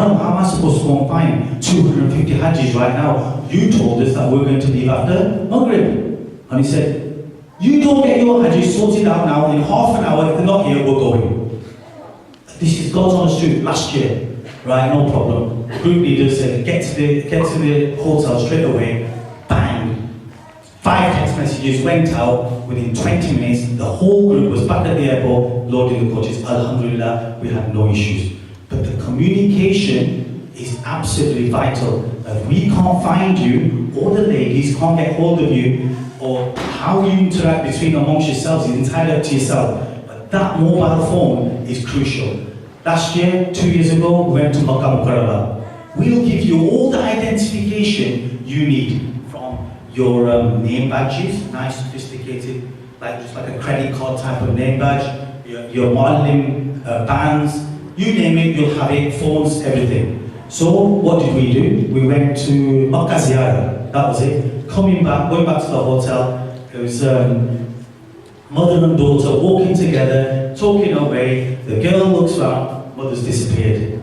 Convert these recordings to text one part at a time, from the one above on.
Haram, how am I supposed to go and find 250 Hajjis right now? You told us that we're going to leave after Maghrib. And he said, you don't get your Hajjis sorted out now, in half an hour, if they're not here, we're going. This is God's honest truth. Last year, right, no problem. Group leaders said, get to the hotel straight away, bang. 5 text messages went out within 20 minutes. The whole group was back at the airport, loading the coaches. Alhamdulillah, we had no issues. But the communication is absolutely vital. If we can't find you, or the ladies can't get hold of you, or how you interact between amongst yourselves is entirely up to yourself. But that mobile phone is crucial. Last year, 2 years ago, we went to Makkah Mukarramah. We'll give you all the identification you need. Your name badges, nice, sophisticated, just like a credit card type of name badge, your modeling bands, you name it, you'll have it, phones, everything. So what did we do? We went to Makkah Ziyarah, that was it. Going back to the hotel, it was mother and daughter walking together, talking away, the girl looks around, mother's disappeared.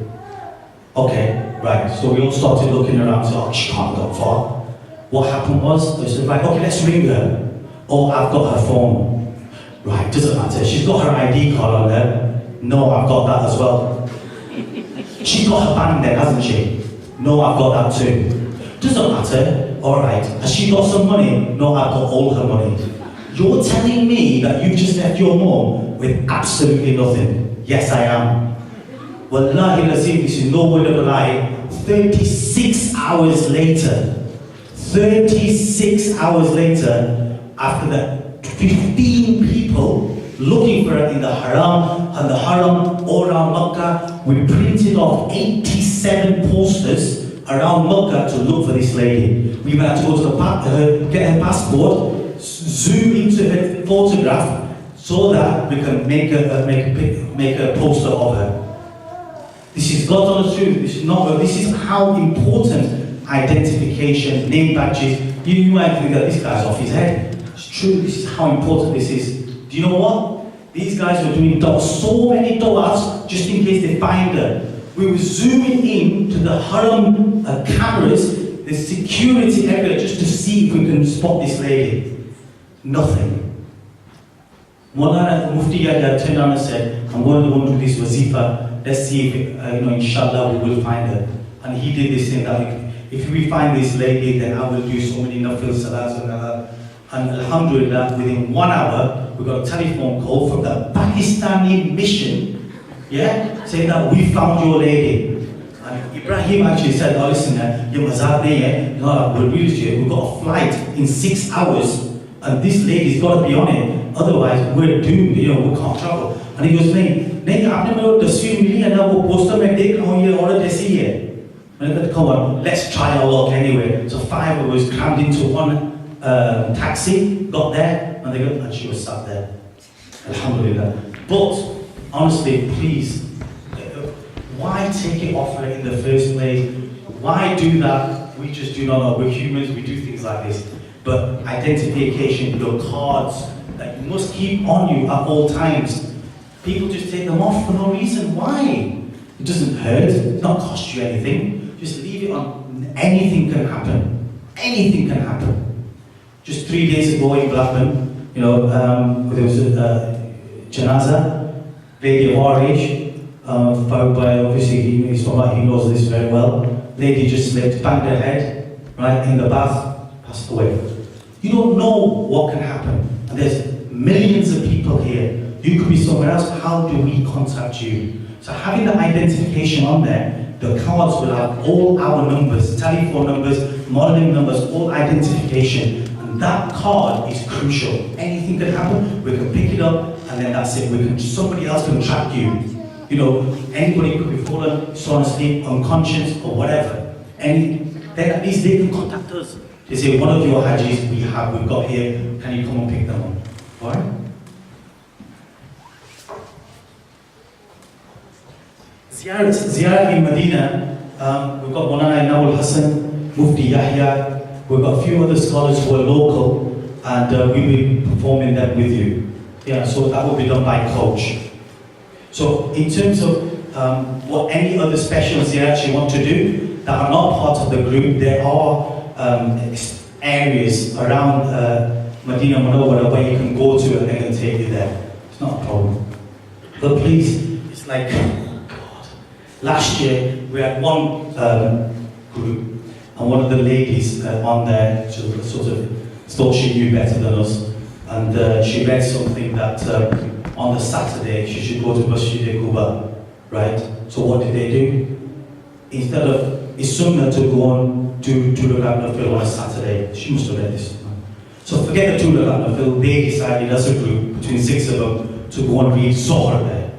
Okay, right, so we all started looking around, so she can't go far. What happened was, they said, right, okay, let's ring her. Oh, I've got her phone. Right, doesn't matter. She's got her ID card on her. No, I've got that as well. She's got her band then, hasn't she? No, I've got that too. Doesn't matter. All right. Has she got some money? No, I've got all her money. You're telling me that you've just left your mom with absolutely nothing? Yes, I am. Wallahi lazim, this is no word of a lie. 36 hours later, 36 hours later, after that, 15 people looking for her in the Haram, and the Haram all around Makkah, we printed off 87 posters around Makkah to look for this lady. We had to go to the back, get her passport, zoom into her photograph, so that we can make a poster of her. This is God's honest truth. This is how important identification, name badges. You might think that this guy's off his head. It's true, this is how important this is. Do you know what? These guys were doing so many dollars just in case they find her. We were zooming in to the Haram cameras, the security area, just to see if we can spot this lady. Nothing. Maulana Mufti Yahya turned around and said, I'm going to go into this wazifa, let's see if, inshallah, we will find her. And he did this thing that if we find this lady, then I will do so many nafil salats and alhamdulillah, within 1 hour, we got a telephone call from the Pakistani mission, saying that we found your lady. And Ibrahim actually said, oh listen, your mazar nahi hai, we've got a flight in 6 hours, and this lady's got to be on it, otherwise we're doomed, we can't travel. And he goes, nahi, aapne mujhe tasveer mili hai na, wo poster main dekh raha hu, ye aurat aisi hai. Come on, let's try our luck anyway. So 5 of us crammed into one taxi, got there, and she was sat there. Alhamdulillah. But honestly, please, why take it off her in the first place? Why do that? We just do not know. We're humans, we do things like this. But identification, your cards that you must keep on you at all times. People just take them off for no reason. Why? It doesn't hurt, it's not cost you anything. Just leave it on. Anything can happen. Anything can happen. Just 3 days ago in Blackburn, there was a janaza, lady of our age, followed by, obviously, he knows this very well. Lady just slipped, banged her head, right, in the bath, passed away. You don't know what can happen. And there's millions of people here. You could be somewhere else. How do we contact you? So having the identification on there, the cards will have all our numbers, telephone numbers, modeling numbers, all identification. And that card is crucial. Anything can happen, we can pick it up, and then that's it. Somebody else can track you. Anybody could be fallen, someone asleep, unconscious, or whatever. Then at least they can contact us. They say, one of your hajis we've got here, can you come and pick them up? Alright? Ziyarah in Medina, we've got Maulana Nawal Hassan, Mufti Yahya, we've got a few other scholars who are local, and we'll be performing them with you. So that will be done by coach. So in terms of what any other special ziyarats you want to do that are not part of the group, there are areas around Medina Munawwara where you can go to and they can take you there. It's not a problem. But please, it's like, God. Last year we had one group and one of the ladies on there, she sort of thought she knew better than us, and she read something that on the Saturday she should go to Masjid Quba, right? So what did they do? Instead of, it's sunnah to go on to 2 rakat nafil on a Saturday. She must have read this. So forget the 2 rakat nafil, they decided as a group, between 6 of them, to go and read Zohar there.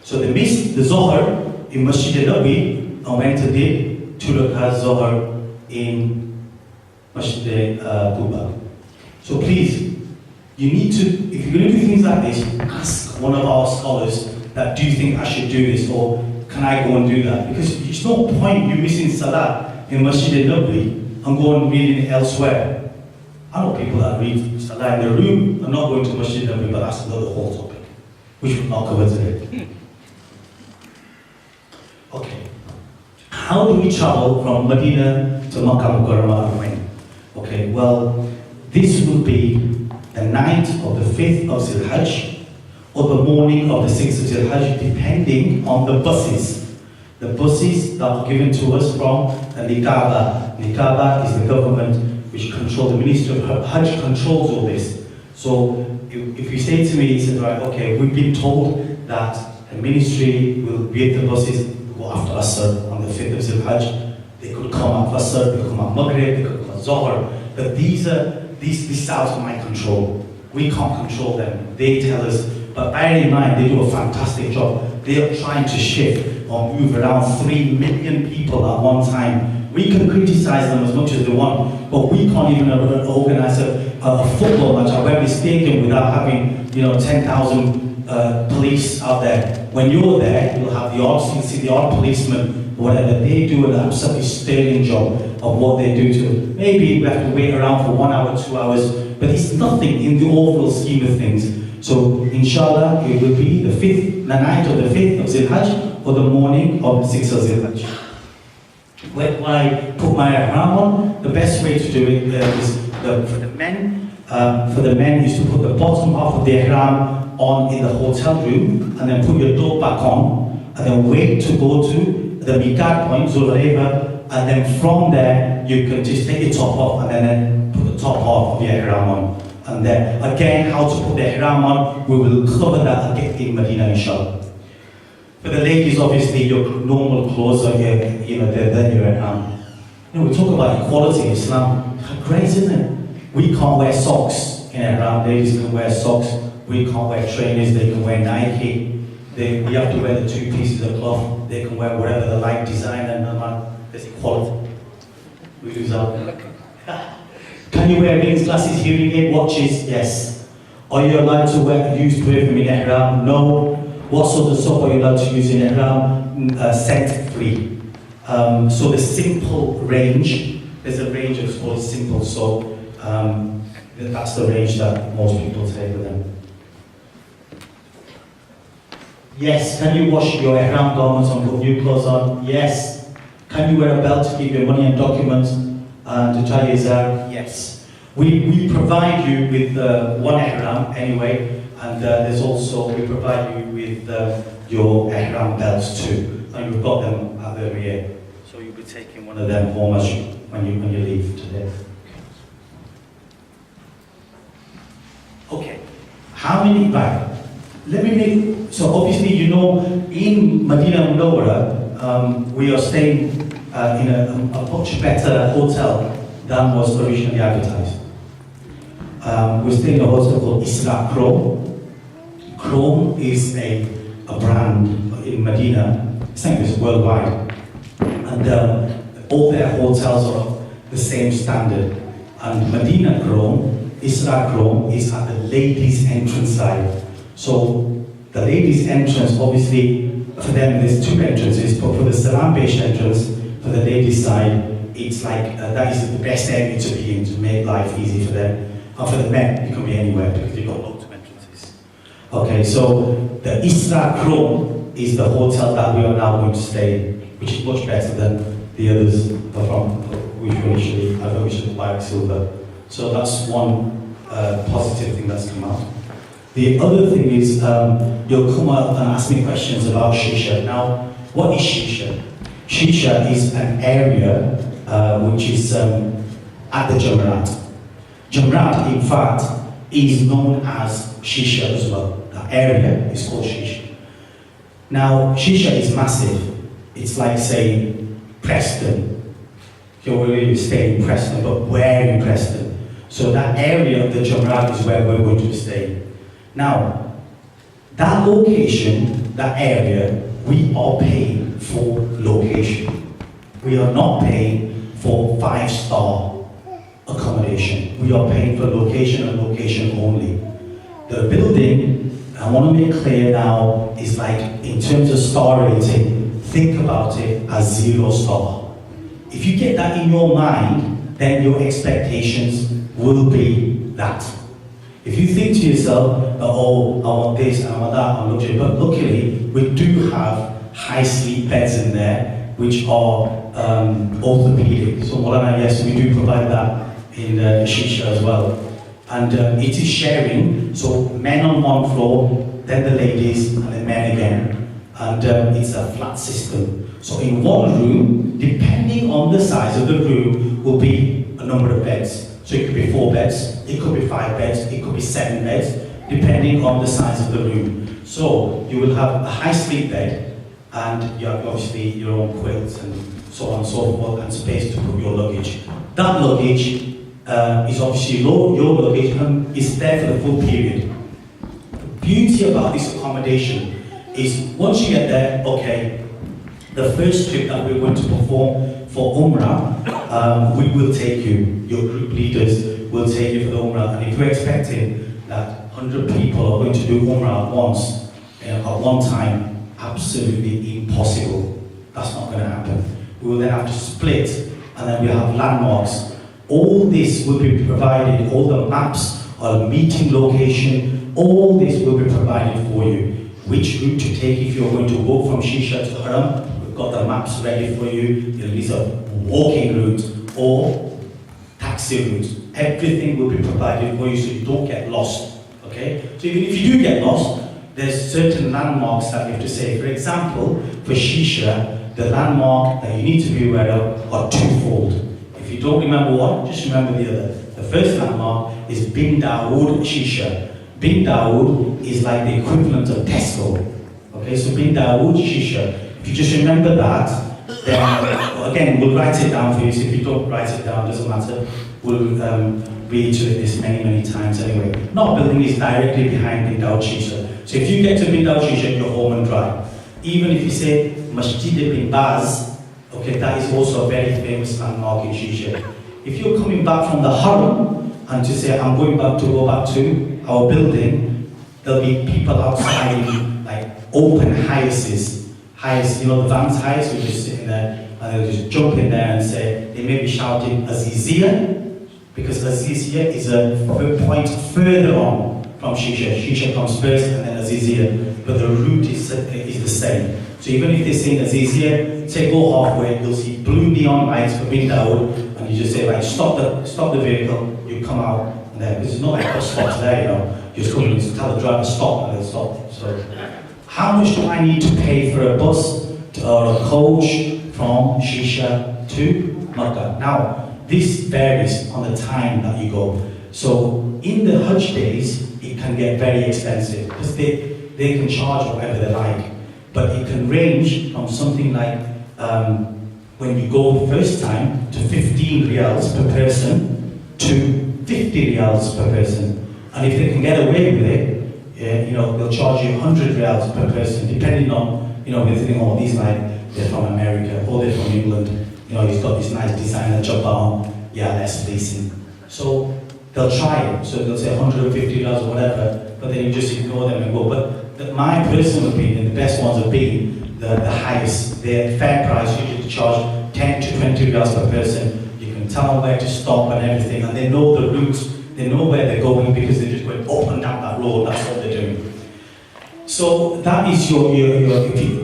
So they missed the Zohar in Masjid al-Nabi and went to did 2 rakat Zohar in Masjid Quba. So please, you need to, if you're going to do things like this, ask one of our scholars that, do you think I should do this, or can I go and do that? Because there's no point you missing Salah in Masjid al-Nabi and go and read it elsewhere. I know people that read Salah in their room and not going to Masjid al-Nabi, but that's another whole topic, which we'll not cover today. Okay. How do we travel from Medina to Makkah Mukarramah and when? Okay, well, this will be the night of the 5th of Zil Hajj or the morning of the 6th of Zil Hajj, depending on the buses. The buses that are given to us from the Niqaba. Niqaba is the government which controls, the Ministry of Hajj controls all this. So if you say to me, he said, right, okay, we've been told that the ministry will get the buses, go after Asr on the 5th of Zil Hajj. They could come at Asr, they could come at Maghrib, they could come at Zohar. But this is out of my control. We can't control them. They tell us. But bear in mind, they do a fantastic job. They are trying to shift or move around 3 million people at one time. We can criticize them as much as they want, but we can't even organize a football match at Wembley Stadium without having 10,000 police out there. When you're there, you'll have you'll see the odd policeman, whatever. They do an absolutely sterling job of what they do to it. Maybe we have to wait around for 1 hour, 2 hours, but it's nothing in the overall scheme of things. So, inshallah, it will be the night of the 5th of Zil Hajj or the morning of the 6th of Zil Hajj. When I put my ihram on, the best way to do it is for the men. For the men is to put the bottom half of the ihram on in the hotel room, and then put your door back on, and then wait to go to the miqat point, Zul Hulayfa, and then from there you can just take your top off and then put the top half of your ihram on. And then again, how to put the ihram on, we will cover that again in Medina, inshallah. For the ladies, obviously, your normal clothes are here, they're then your ihram. We talk about equality in Islam. Great, isn't it? We can't wear socks in ihram. Ladies can wear socks. We can't wear trainers. They can wear Nike. We have to wear the 2 pieces of cloth. They can wear whatever they like, design, and there's equality. We lose out. Can you wear rings, glasses, hearing aid, watches? Yes. Are you allowed to use perfume in ihram? No. What sort of soap are you allowed to use in ihram? Scent free. So the simple range, there's a range of called simple soap. That's the range that most people take with them. Yes. Can you wash your ihram garments and put new clothes on? Yes. Can you wear a belt to keep your money and documents and to tie your izar? Yes. We provide you with one ihram anyway, and there's also, we provide you with your ihram belts too, and we've got them out every year. So you'll be taking one of them home when you leave today. Okay. How many, right, let me make, so obviously in Medina Munawwara, we are staying in a much better hotel than was originally advertised. We're staying in a hotel called Isra Chrome. Chrome is a brand in Medina, I think it's worldwide, and all their hotels are of the same standard. And Medina Chrome, Isra Chrome, is at the ladies' entrance side. So the ladies' entrance, obviously, for them there's 2 entrances, but for the salam-based entrance, for the ladies' side, it's like that is the best area to be in to make life easy for them. And for the men, you can be anywhere because you've got loads of entrances. Okay, so the Isra Chrome is the hotel that we are now going to stay, which is much better than the others from which we initially acquired silver. So that's one positive thing that's come out. The other thing is you'll come up and ask me questions about Shisha. Now, what is Shisha? Shisha is an area which is at the Jamarat. Jamarat, in fact, is known as Shisha as well. That area is called Shisha. Now, Shisha is massive. It's like, say, Preston. You're really staying in Preston, but where in Preston? So that area of the Jamarat is where we're going to stay. Now, that location, that area, we are paying for location. We are not paying for 5-star accommodation. We are paying for location and location only. The building, I want to make clear now, is like, in terms of star rating, think about it as 0 star. If you get that in your mind, then your expectations will be that. If you think to yourself, oh, I want this, I want that, I want luxury, but luckily, we do have high sleep beds in there, which are orthopedic. So Molana, yes, we do provide that in Shisha as well. And it is sharing, so men on one floor, then the ladies, and then men again. And it's a flat system. So in one room, depending on the size of the room, will be a number of beds. So it could be 4 beds, it could be 5 beds, it could be 7 beds, depending on the size of the room. So you will have a high sleep bed, and you have obviously your own quilts and so on and so forth, and space to put your luggage. That luggage is obviously your luggage and is there for the full period. The beauty about this accommodation is once you get there, okay, the first trip that we're going to perform for Umrah, we will take you, your group leaders will take you for the Umrah, and if you're expecting that 100 people are going to do Umrah at once, at one time, absolutely impossible. That's not going to happen. We will then have to split, and then we'll have landmarks. All this will be provided, all the maps, our meeting location, all this will be provided for you. Which route to take if you're going to walk from Shisha to Haram, we've got the maps ready for you. There's a walking route or taxi route. Everything will be provided for you so you don't get lost. Okay? So even if you do get lost, there's certain landmarks that you have to say. For example, for Shisha, the landmark that you need to be aware of are twofold. If you don't remember one, just remember the other. The first landmark is Bin Dawood Shisha. Bin Dawood is like the equivalent of Tesco. Okay, so Bin Dawood Shisha. If you just remember that, then again, we'll write it down for you. So if you don't write it down, doesn't matter. We'll reiterate this many times anyway. Not building is directly behind Bin Dawood Shisha. So if you get to Bin Dawood Shisha, you're home and dry. Even if you say Masjid bin Baz, okay, that is also a very famous landmark in Shisha. If you're coming back from the Haram and to say, I'm going back to go back to our building, there'll be people outside in like open hiaces. You know, the van's hiace, we're just sitting there and they'll just jump in there and say, they may be shouting Azizia, because Azizia is a point further on from Shisha. Shisha comes first and then Azizia, but the route is the same. So even if they're saying Azizia, say go halfway, you'll see blue neon lights for Bin Dawood, and you just say, right, stop the vehicle, you come out, and then, because it's not like bus stops there, you know, you just come and tell the driver stop, and they'll stop. So, how much do I need to pay for a bus or a coach from Shisha to Makkah? Now, this varies on the time that you go. So, in the Hajj days, it can get very expensive, because they can charge whatever they like. But it can range from something like, when you go the first time, to 15 riyals per person, to 50 riyals per person. And if they can get away with it, you know, they'll charge you 100 riyals per person, depending on, you know, we're thinking, oh, these like, they're from America, or they're from England, you know, he's got this nice designer job on, yeah, let's fleece him. So they'll try it, so they'll say 150 riyals or whatever, but then you just ignore them and go. But my personal opinion, the best ones have been the highest. Their fair price usually charge 10 to 20 riyals per person. You can tell them where to stop and everything, and they know the routes, they know where they're going because they're just going up and down that road, that's what they're doing. So that is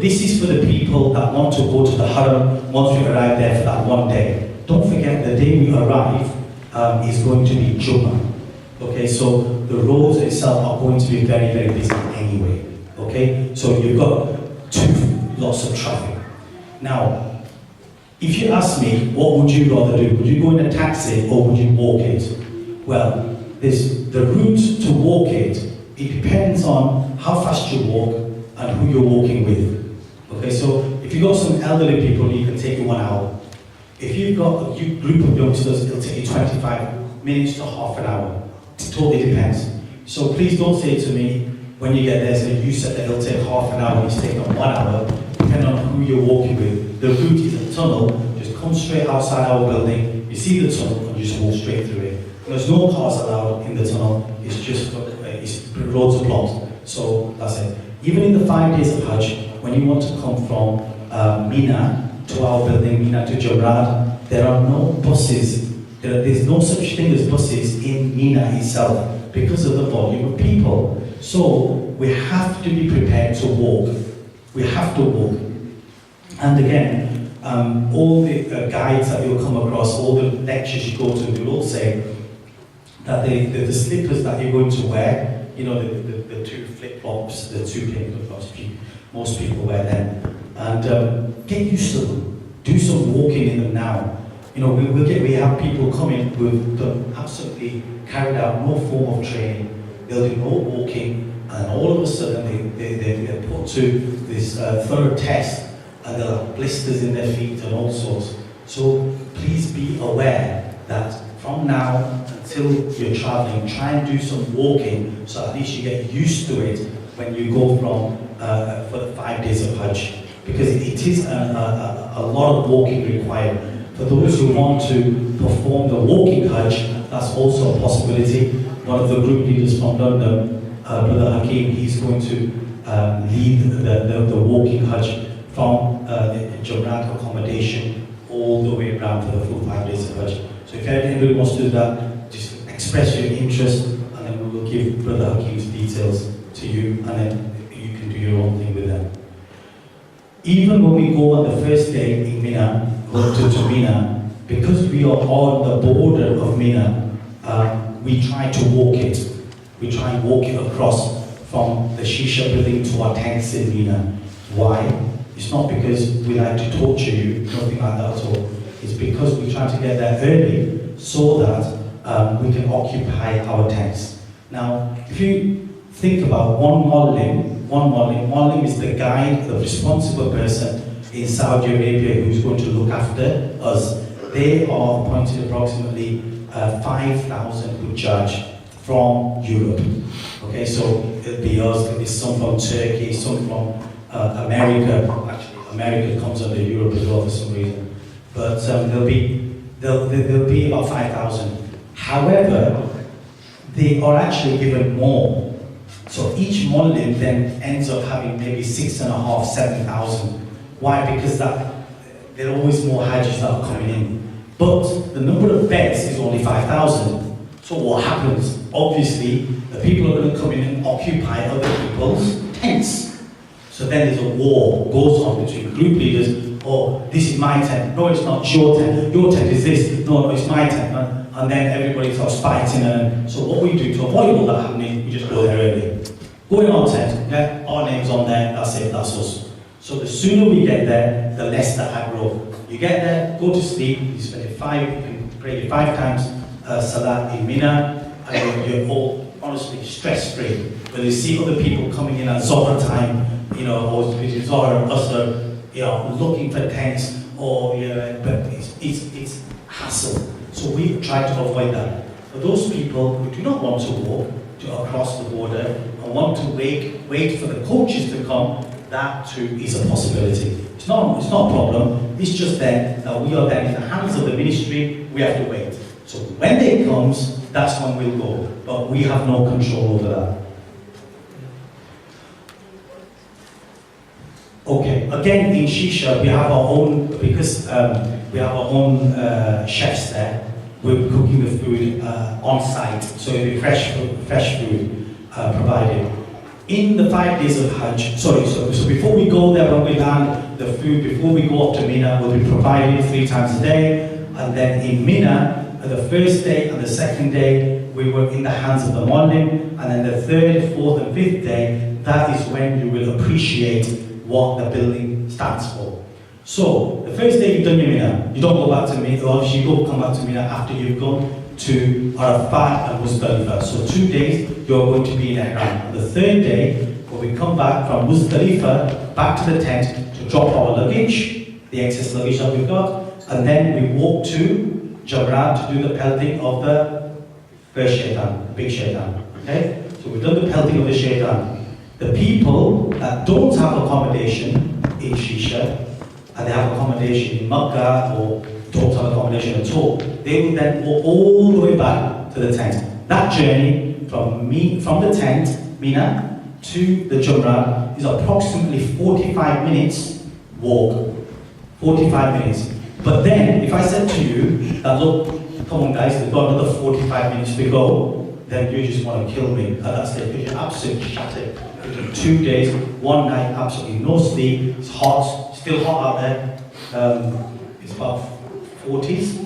this is for the people that want to go to the Haram once we arrive there for that one day. Don't forget the day we arrive is going to be Jummah. Okay, so the roads itself are going to be very, very busy anyway. Okay, so you've got lots of traffic. Now, if you ask me, what would you rather do? Would you go in a taxi or would you walk it? Well, the route to walk it depends on how fast you walk and who you're walking with. Okay, so if you've got some elderly people, you can take you 1 hour. If you've got a group of youngsters, it'll take you 25 minutes to half an hour. It totally depends. So please don't say to me, when you get there, so you said that it'll take half an hour, it's taking 1 hour, depending on who you're walking with. The route is a tunnel, just come straight outside our building, you see the tunnel, and you just walk straight through it. There's no cars allowed in the tunnel, it's just roads are blocked. So that's it. Even in the 5 days of Hajj, when you want to come from Mina to our building, Mina to Jamrat, there are no buses. There's no such thing as buses in Mina itself because of the volume of people. So we have to be prepared to walk. We have to walk. And again, all the guides that you'll come across, all the lectures you go to, will all say that the slippers that you're going to wear, you know, the two flip-flops, the two plain flip-flops, most people wear them. And get used to them. Do some walking in them now. You know, we have people coming who've done absolutely carried out no form of training. They'll do no walking, and all of a sudden they're put to this thorough test, and they'll have blisters in their feet and all sorts. So please be aware that from now until you're traveling, try and do some walking so at least you get used to it when you go from for the 5 days of Hajj, because it is a lot of walking required. For those who want to perform the walking Hajj, that's also a possibility. One of the group leaders from London, Brother Hakeem, he's going to lead the walking Hajj from the Jamrat accommodation all the way around for the full 5 days of Hajj. So if anybody wants to do that, just express your interest, and then we will give Brother Hakeem's details to you, and then you can do your own thing with them. Even when we go on the first day in Mina, go to Mina, because we are on the border of Mina, we try to walk it. We try and walk it across from the Shisha building to our tents in Mina. Why? It's not because we like to torture you, nothing like that at all. It's because we try to get there early so that we can occupy our tents. Now, if you think about one Muallim is the guide, the responsible person in Saudi Arabia who's going to look after us. They are appointed approximately 5,000 Hujjaj from Europe. Okay, so it'll be us, there'll be some from Turkey, some from America. Actually, America comes under Europe as well for some reason. But there'll be about 5,000. However, they are actually given more. So each Muallim then ends up having maybe 6,500, 7,000. Why? Because there are always more Hajjis that are coming in. But the number of beds is only 5,000. So what happens? Obviously, the people are going to come in and occupy other people's tents. So then there's a war goes on between group leaders. Oh, this is my tent. No, it's not your tent. Your tent is this. No, it's my tent. And then everybody starts fighting. And so what we do to avoid all that happening, we just go there early. Go in our tent, yeah, our name's on there, that's it, that's us. So the sooner we get there, the less the aggro. You get there, go to sleep, you can pray 5 times Salat in Mina, and you're all honestly stress-free. When you see other people coming in at Zohar time, you know, or between Zohar and Asr, you know, looking for tents, or but it's hassle. So we try to avoid that. For those people who do not want to walk across the border and want to wait for the coaches to come, that too is a possibility. It's not a problem. It's just that we are then in the hands of the ministry. We have to wait. So when they comes, that's when we'll go. But we have no control over that. Okay. Again, in Shisha, we have our own, because we have our own chefs there. We're cooking the food on site, so it'll be fresh food provided. In the 5 days of Hajj, so before we go there, when we land, the food, before we go up to Mina, will be provided 3 times a day. And then in Mina, the first day and the second day, we were in the hands of the Muallim. And then the 3rd, 4th and 5th day, that is when you will appreciate what the building stands for. So, the first day you've done your Mina, you don't go back to Mina, or obviously you come back to Mina after you've gone to Arafat and Muzdalifah. So 2 days you're going to be in Ihram. On the 3rd day, when we come back from Muzdalifah back to the tent to drop our luggage, the excess luggage that we've got, and then we walk to Jamrat to do the pelting of the first shaitan, the big shaitan. Okay? So we've done the pelting of the shaitan. The people that don't have accommodation in Shisha, and they have accommodation in Makkah or don't have accommodation at all, they will then walk all the way back to the tent. That journey from the tent, Mina, to the Jamrat is approximately 45 minutes walk. 45 minutes. But then, if I said to you that, look, come on guys, we've got another 45 minutes to go, then you just want to kill me at that stage, because you're absolutely shattered. 2 days, 1 night, absolutely no sleep, it's hot, still hot out there. It's about 40s,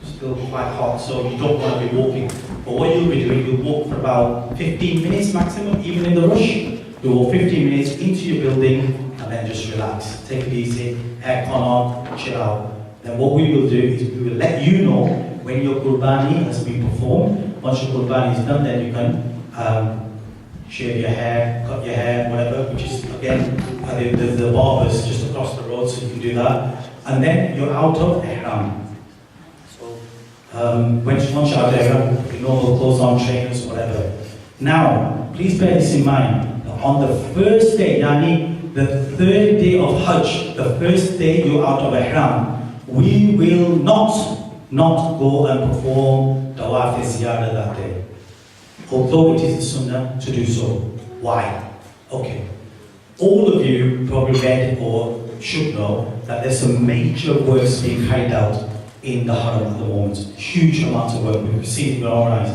still quite hot, so you don't want to be walking. But what you'll be doing, you'll walk for about 15 minutes maximum, even in the rush. You'll walk 15 minutes into your building and then just relax. Take it easy, aircon on, chill out. Then what we will do is we will let you know when your Qurbani has been performed. Once your Qurbani is done, then you can shave your hair, cut your hair, whatever, which is again, the barbers just across the road, so you can do that. And then you're out of Ihram. Once you're out of Ihram, your normal clothes on, trainers, whatever. Now, please bear this in mind, that on the first day, yani the 3rd day of Hajj, the first day you're out of Ihram, we will not go and perform Tawaf Ziyarah that day. Although it is the Sunnah to do so. Why? Okay. All of you probably read or should know that there's some major works being carried out in the Haram at the moment. Huge amounts of work. We've seen it with our eyes.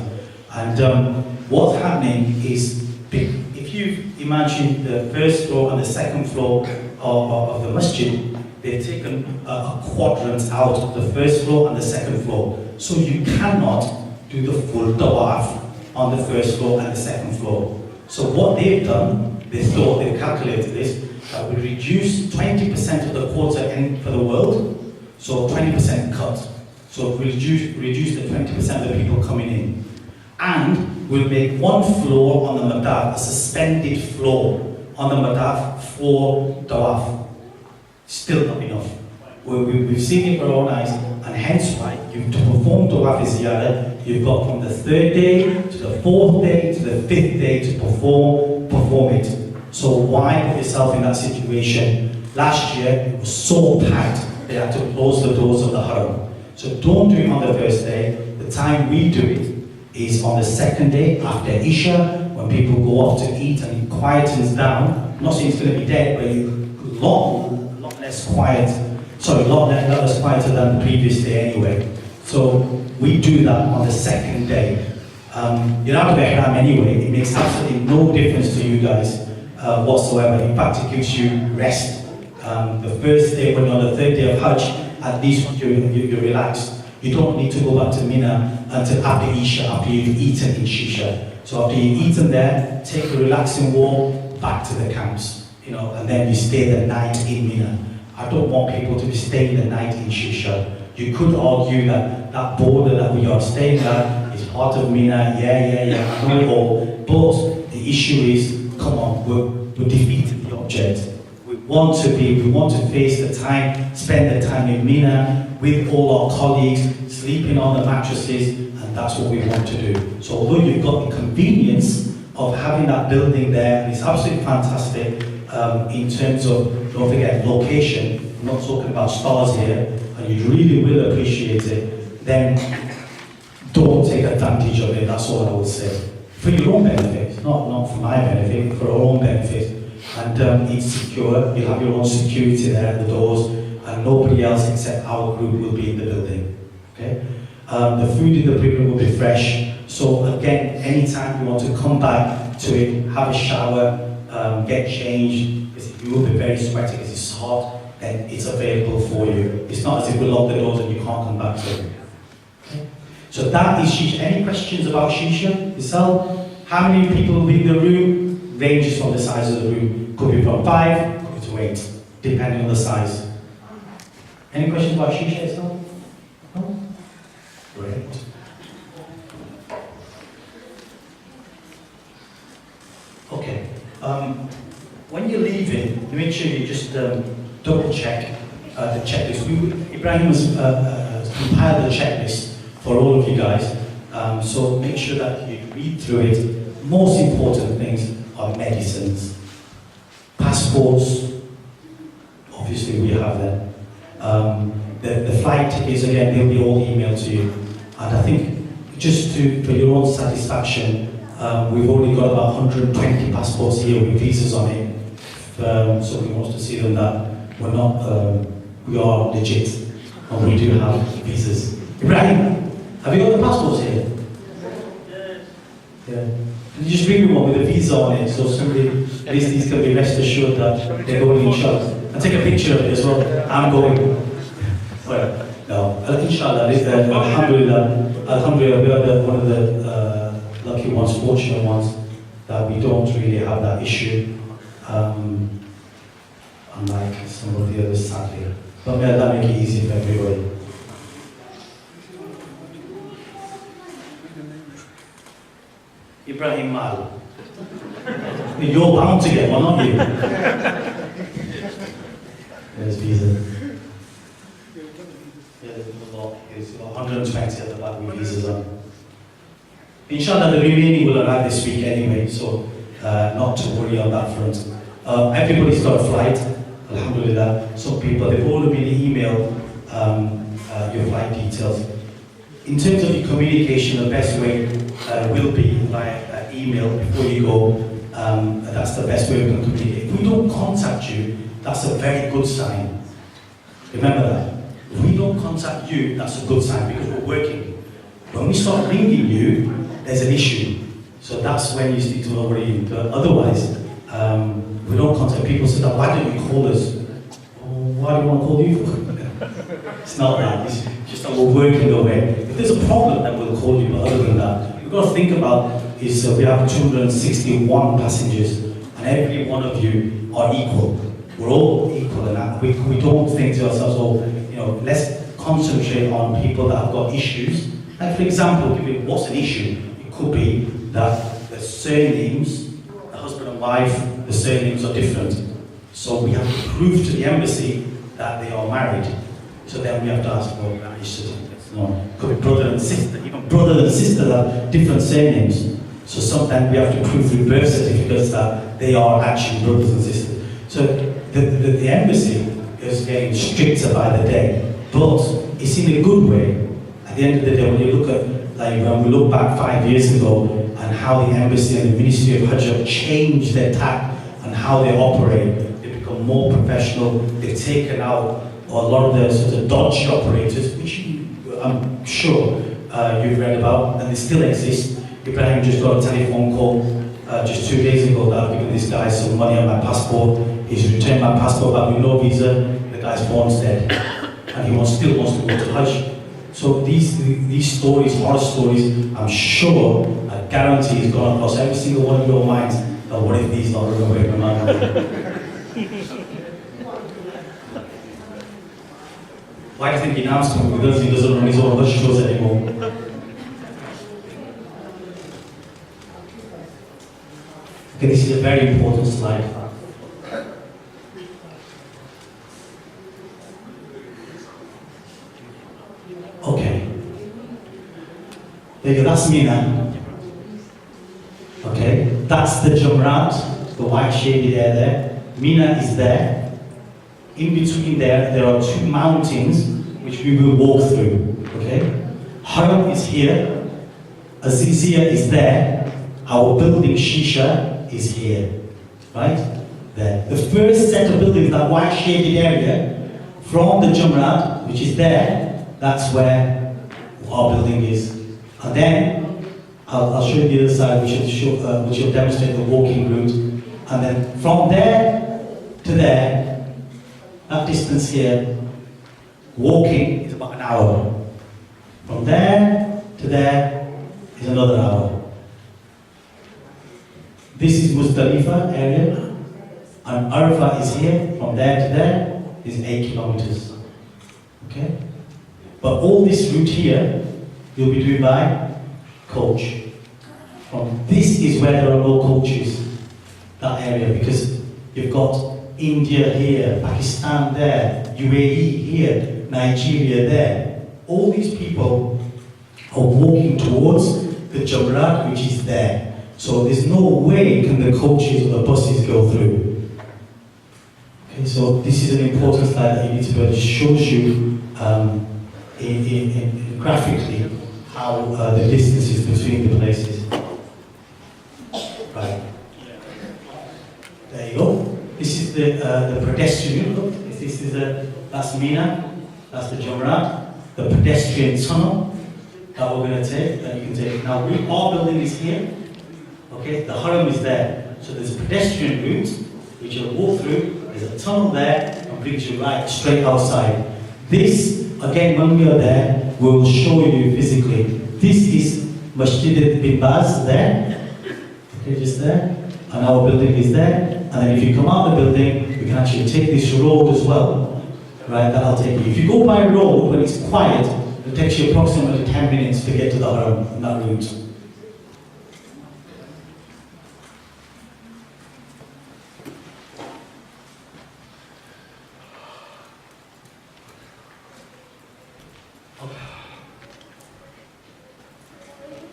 And what's happening is, if you imagine the first floor and the second floor of the masjid, they've taken a quadrant out of the first floor and the second floor. So you cannot do the full tawaf on the first floor and the second floor. So what they've done, they've calculated this, that we reduce 20% of the quota in for the world, so 20% cut. So we reduce the 20% of the people coming in. And we'll make one floor on the madaf, a suspended floor on the madaf for tawaf. Still not enough. We've seen it with our own eyes, and hence why you've performed Tawaf Ziyarah, you've got from the 3rd day to the 4th day to the 5th day to perform it. So why put yourself in that situation? Last year it was so packed they had to close the doors of the Haram. So don't do it on the first day. The time we do it is on the 2nd day after Isha, when people go off to eat and it quietens down. I'm not saying it's going to be dead, but a lot less quiet. Sorry, a lot less quieter than the previous day anyway. So we do that on the 2nd day. You're out of Ihram anyway. It makes absolutely no difference to you guys whatsoever. In fact, it gives you rest. The first day, when you're on the 3rd day of Hajj, at least you're relaxed. You don't need to go back to Mina until after Isha, after you've eaten in Shisha. So after you've eaten there, take a relaxing walk back to the camps, and then you stay the night in Mina. I don't want people to be staying the night in Shisha. You could argue that that border that we are staying at is part of Mina, yeah, I know it all. But the issue is, come on, we're defeating the object. We want to face the time, spend the time in Mina with all our colleagues, sleeping on the mattresses, and that's what we want to do. So although you've got the convenience of having that building there, and it's absolutely fantastic in terms of, don't forget, location. I'm not talking about stars here, and you really will appreciate it. Then don't take advantage of it. That's all I would say. For your own benefit, not for my benefit, for our own benefit. And it's secure. You'll have your own security there at the doors, and nobody else except our group will be in the building. Okay. The food in the building will be fresh. So again, anytime you want to come back to it, have a shower, get changed, because you will be very sweaty because it's hot, then it's available for you. It's not as if we lock the doors and you can't come back to it. Okay? So that is shisha. Any questions about shisha itself? How many people will be in the room? Ranges from the size of the room. Could be from 5, could be to 8, depending on the size. Any questions about shisha itself? No? Great. Okay. When you're leaving, make sure you just double check the checklist. Ibrahim has compiled the checklist for all of you guys, so make sure that you read through it. Most important things are medicines, passports. Obviously, we have them. The flight tickets, again, they'll be all emailed to you. And I think just for your own satisfaction, we've already got about 120 passports here with visas on it. So we want to see them that we're not, we are legit, and we do have visas. Ibrahim, have you got the passports here? Yeah. Can you just bring me one with a visa on it, so somebody, at least these can be rest assured that they're going inshallah. And take a picture of it as well. I'm going. Well, no, inshallah, alhamdulillah, we are one of the lucky ones, fortunate ones, that we don't really have that issue. Unlike some of the others, sadly. But may Allah make it easy for everybody. Ibrahim Mal. You're bound to get one, aren't you? There's visa. Yeah, there's a lot. There's 120 at the back with visas on. Inshallah, the remaining will arrive this week anyway, so not to worry on that front. Everybody's got a flight, alhamdulillah. Some people, they've already been emailed your flight details. In terms of your communication, the best way will be via email before you go. That's the best way we can communicate. If we don't contact you, that's a very good sign. Remember that. If we don't contact you, that's a good sign because we're working. When we start ringing you, there's an issue. So that's when you need to worry. But otherwise, we don't contact people. So that, why don't you call us? Why do you want to call you? It's not that. It's just that we're working away. If there's a problem, then we'll call you. But other than that, we've got to think about is we have 261 passengers, and every one of you are equal. We're all equal, and we don't think to ourselves, oh, let's concentrate on people that have got issues. Like for example, what's an issue? It could be that the surnames, the husband and wife, the surnames are different. So we have to prove to the embassy that they are married. So then we have to ask for marriage certificates. No, it could be brother and sister. Even brother and sister have different surnames. So sometimes we have to prove through birth certificates that they are actually brothers and sisters. So the embassy is getting stricter by the day, but it's in a good way. At the end of the day, when you look at, like when we look back 5 years ago and how the embassy and the Ministry of Hajj have changed their tack and how they operate, they've become more professional. They've taken out a lot of the sort of dodgy operators, which I'm sure you've read about, and they still exist. Ibrahim just got a telephone call just 2 days ago that I've given this guy some money on my passport. He's returned my passport back with no visa. The guy's phone's dead, and he still wants to go to Hajj. So these stories, horror stories, I'm sure, I guarantee, has gone across every single one of your minds. That what if these not run away from man? Why do you think he now coming with us? He doesn't run his own Hajj shows anymore. Okay, this is a very important slide. Okay. There you go, that's Mina. Okay, that's the Jamrat, the white shaded area there. Mina is there. In between there are two mountains which we will walk through. Okay? Haram is here. Azizia is there. Our building Shisha is here. Right? There. The first set of buildings, that white shaded area, from the Jamrat, which is there, that's where our building is. And then, I'll show you the other side, which will demonstrate the walking route. And then from there to there, that distance here, walking is about an hour. From there to there is another hour. This is Muzdalifa area, and Arafah is here. From there to there is 8 kilometers. Okay? But all this route here, you'll be doing by coach. From this is where there are no coaches, that area, because you've got India here, Pakistan there, UAE here, Nigeria there. All these people are walking towards the Jamrat, which is there. So there's no way can the coaches or the buses go through. Okay, so this is an important slide that you need to be able to show you in graphically how the distances between the places. Right. There you go. This is the pedestrian. Look, this is that's Mina, that's the Jamrat, the pedestrian tunnel that we're going to take, that you can take. Now, our building is here. Okay, the Haram is there. So there's a pedestrian route which you'll walk through. There's a tunnel there and brings you right straight outside. This, again, when we are there, we will show you physically. This is Masjid bin Baz there. Okay, just there. And our building is there. And then if you come out of the building, you can actually take this road as well. Right, that'll take you. If you go by road when it's quiet, it takes you approximately 10 minutes to get to the Haram on that route.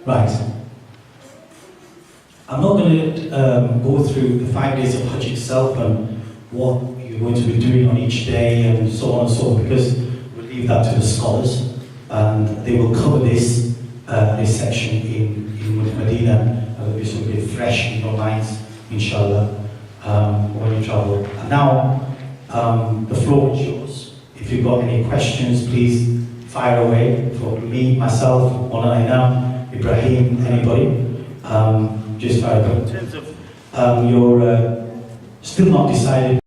Right. I'm not going to go through the 5 days of Hajj itself and what you're going to be doing on each day and so on and so on, because we'll leave that to the scholars and they will cover this section in Medina, and it'll be something fresh in your minds, inshallah, when you travel. And now, the floor is yours. If you've got any questions, please fire away for me, myself, Maulana Ibrahim, anybody. Just fire away. In terms of you're still not decided